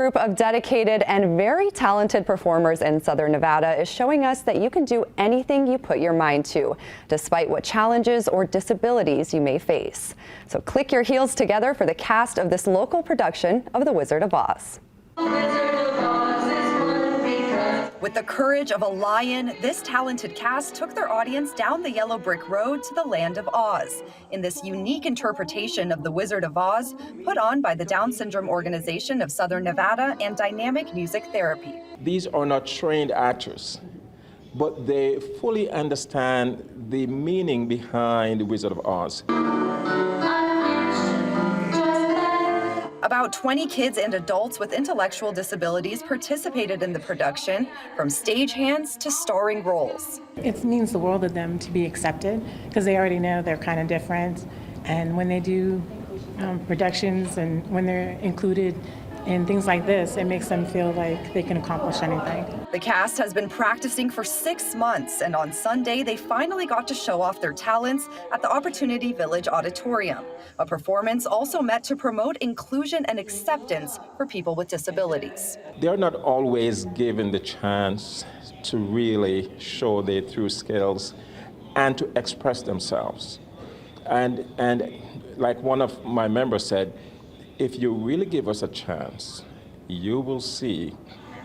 Group of dedicated and very talented performers in Southern Nevada is showing us that you can do anything you put your mind to, despite what challenges or disabilities you may face. So click your heels together for the cast of this local production of The Wizard of Oz. With the courage of a lion, this talented cast took their audience down the yellow brick road to the land of Oz in this unique interpretation of The Wizard of Oz put on by the Down Syndrome Organization of Southern Nevada and Dynamic Music Therapy. These are not trained actors, but they fully understand the meaning behind The Wizard of Oz. About 20 kids and adults with intellectual disabilities participated in the production, from stagehands to starring roles. It means the world to them to be accepted because they already know they're kind of different. And when they do productions and when they're included in things like this, it makes them feel like they can accomplish anything. The cast has been practicing for 6 months, and on Sunday, they finally got to show off their talents at the Opportunity Village Auditorium, a performance also meant to promote inclusion and acceptance for people with disabilities. They're not always given the chance to really show their true skills and to express themselves. And like one of my members said, if you really give us a chance, you will see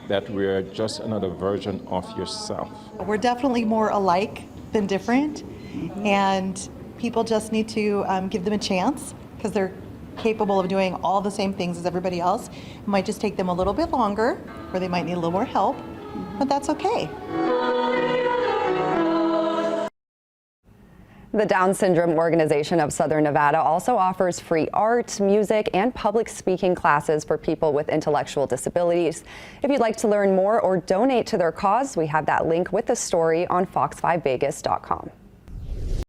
that we're just another version of yourself. We're definitely more alike than different, and people just need to give them a chance because they're capable of doing all the same things as everybody else. It might just take them a little bit longer, or they might need a little more help, but that's okay. The Down Syndrome Organization of Southern Nevada also offers free art, music, and public speaking classes for people with intellectual disabilities. If you'd like to learn more or donate to their cause, we have that link with the story on fox5vegas.com.